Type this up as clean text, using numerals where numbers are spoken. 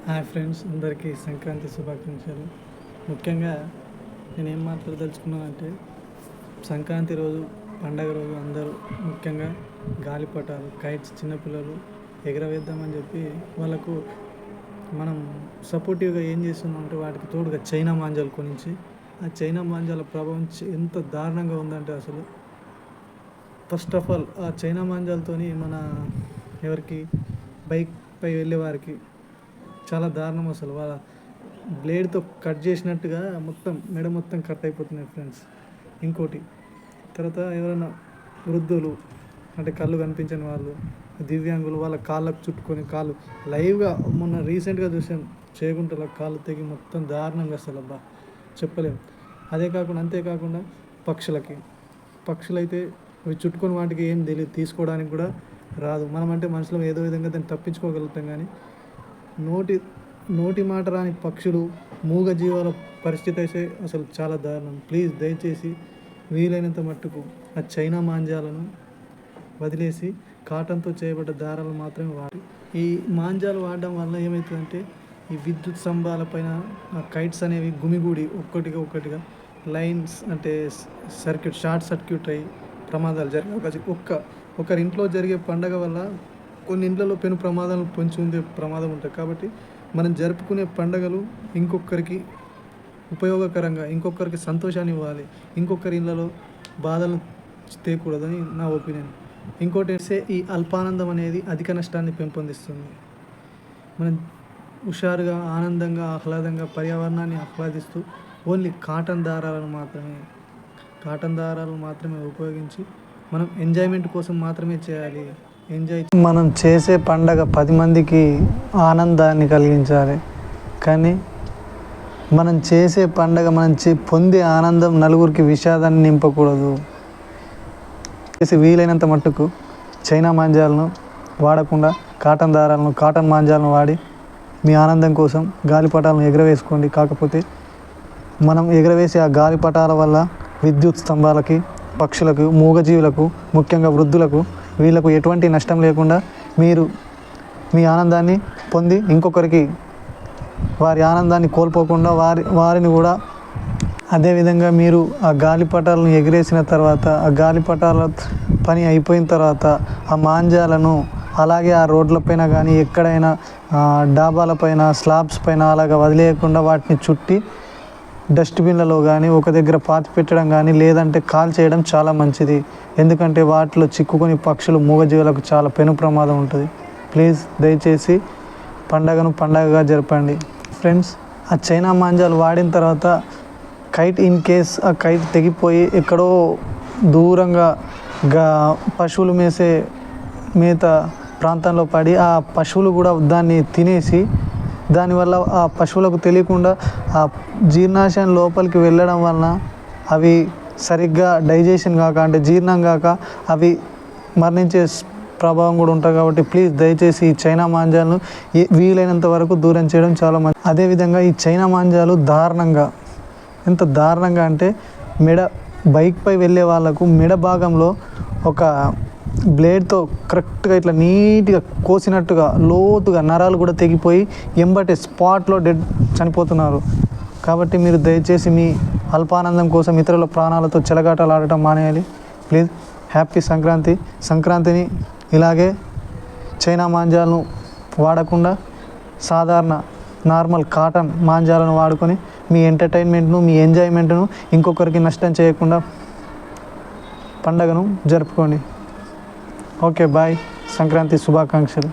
Hi friends, అందరికీ సంక్రాంతి శుభాకాంక్షలు. ముఖ్యంగా నేనేం మాట్లాడదలుచుకున్నానంటే, సంక్రాంతి రోజు పండగ రోజు అందరూ ముఖ్యంగా గాలిపటాలు, కైట్స్ చిన్నపిల్లలు ఎగరవేద్దామని చెప్పి వాళ్ళకు మనం సపోర్టివ్గా ఏం చేస్తున్నాం అంటే వాటికి తోడుగా చైనా మాంజాలు కొనించి ఆ చైనా మాంజాల ప్రభావం ఎంత దారుణంగా ఉందంటే అసలు ఫస్ట్ ఆఫ్ ఆల్ ఆ చైనా మాంజాలతోని మన ఎవరికి బైక్పై వెళ్ళే వారికి చాలా దారుణం. అసలు వాళ్ళ బ్లేడ్తో కట్ చేసినట్టుగా మెడ మొత్తం కట్ అయిపోతున్నాయి ఫ్రెండ్స్. ఇంకోటి తర్వాత ఎవరైనా వృద్ధులు అంటే కళ్ళు కనిపించని వాళ్ళు, దివ్యాంగులు వాళ్ళ కాళ్ళకు చుట్టుకొని కాళ్ళు లైవ్గా మొన్న రీసెంట్గా చూసాం, చేయకుండా కాళ్ళు తెగి మొత్తం దారుణంగా అసలు అబ్బా చెప్పలేము. అంతేకాకుండా పక్షులైతే అవి చుట్టుకొని వాటికి ఏం తెలియదు, తీసుకోవడానికి కూడా రాదు. మనమంటే మనుషులు ఏదో విధంగా దాన్ని తప్పించుకోగలుగుతాం, కానీ నోటి మాట రాని పక్షులు, మూగ జీవాల పరిస్థితి అయితే అసలు చాలా దారుణం. ప్లీజ్ దయచేసి వీలైనంత మట్టుకు ఆ చైనా మాంజాలను వదిలేసి కాటన్తో చేయబడ్డ దారాలు మాత్రమే వాడి ఈ మాంజాలు వాడడం వల్ల ఏమవుతుందంటే ఈ విద్యుత్ స్తంభాలపైన ఆ కైట్స్ అనేవి గుమిగూడి ఒక్కటిగా లైన్స్ అంటే షార్ట్ సర్క్యూట్ అయ్యి ప్రమాదాలు జరిగే ఒకరింట్లో జరిగే పండగ వల్ల కొన్ని ఇండ్లలో పెను ప్రమాదాలు పొంచి ఉండే ప్రమాదం ఉంటుంది. కాబట్టి మనం జరుపుకునే పండగలు ఇంకొకరికి ఉపయోగకరంగా, ఇంకొకరికి సంతోషాన్ని ఇవ్వాలి, ఇంకొకరి ఇళ్ళలో బాధలు తేకూడదని నా ఒపీనియన్. ఇంకోటి ఈ అల్పానందం అనేది అధిక నష్టాన్ని పెంపొందిస్తుంది. మనం హుషారుగా, ఆనందంగా, ఆహ్లాదంగా పర్యావరణాన్ని ఆహ్లాదిస్తూ ఓన్లీ కాటన్ దారాలను మాత్రమే ఉపయోగించి మనం ఎంజాయ్మెంట్ కోసం మాత్రమే చేయాలి. మనం చేసే పండగ 10 మందికి ఆనందాన్ని కలిగించాలి, కానీ మనం చేసే పండగ పొందే ఆనందం నలుగురికి విషాదాన్ని నింపకూడదు. వీలైనంత మట్టుకు చైనా మాంజాలను వాడకుండా కాటన్ మాంజాలను వాడి మీ ఆనందం కోసం గాలిపటాలను ఎగరవేసుకోండి. కాకపోతే మనం ఎగరవేసే ఆ గాలిపటాల వల్ల విద్యుత్ స్తంభాలకి, పక్షులకు, మూగజీవులకు, ముఖ్యంగా వృద్ధులకు వీళ్ళకు ఎటువంటి నష్టం లేకుండా మీరు మీ ఆనందాన్ని పొంది ఇంకొకరికి వారి ఆనందాన్ని కోల్పోకుండా వారిని కూడా అదేవిధంగా మీరు ఆ గాలిపటాలను ఎగిరేసిన తర్వాత, ఆ గాలిపటాల పని అయిపోయిన తర్వాత ఆ మాంజాలను అలాగే ఆ రోడ్లపైన కానీ ఎక్కడైనా డాబాలపైన, స్లాబ్స్ పైన అలాగ వదిలేయకుండా వాటిని చుట్టి డస్ట్బిన్లలో కానీ ఒక దగ్గర పాతి పెట్టడం కానీ లేదంటే కాల్ చేయడం చాలా మంచిది. ఎందుకంటే వాటిలో చిక్కుకొని పక్షులు, మూగజీవులకు చాలా పెను ప్రమాదం ఉంటుంది. ప్లీజ్ దయచేసి పండగగా జరపండి ఫ్రెండ్స్. ఆ చైనా మాంజాలు వాడిన తర్వాత కైట్ ఇన్ కేస్ ఆ కైట్ తెగిపోయి ఎక్కడో దూరంగా పశువులు మేత ప్రాంతంలో పడి ఆ పశువులు కూడా దాన్ని తినేసి దానివల్ల ఆ పశువులకు తెలియకుండా ఆ జీర్ణాశయం లోపలికి వెళ్ళడం వలన అవి సరిగ్గా డైజెషన్ కాక, అంటే జీర్ణం కాక అవి మరణించే ప్రభావం కూడా ఉంటుంది. కాబట్టి ప్లీజ్ దయచేసి ఈ చైనా మాంజాలను వీలైనంత వరకు దూరం చేయడం చాలా మంచి. అదేవిధంగా ఈ చైనా మాంజాలు ఎంత దారుణంగా అంటే బైక్పై వెళ్ళే వాళ్ళకు మెడ భాగంలో ఒక బ్లేడ్తో కరెక్ట్గా ఇట్లా నీట్గా కోసినట్టుగా లోతుగా నరాలు కూడా తెగిపోయి ఎంబటే స్పాట్లో చనిపోతున్నారు. కాబట్టి మీరు దయచేసి మీ అల్పానందం కోసం ఇతరుల ప్రాణాలతో చెలగాటలు ఆడటం మానేయాలి. ప్లీజ్ హ్యాపీ సంక్రాంతిని ఇలాగే చైనా మాంజాలను వాడకుండా నార్మల్ కాటన్ మాంజాలను వాడుకొని మీ ఎంటర్టైన్మెంట్ను, మీ ఎంజాయ్మెంట్ను ఇంకొకరికి నష్టం చేయకుండా పండగను జరుపుకోండి. Okay bye. సంక్రాంతి శుభాకాంక్షలు.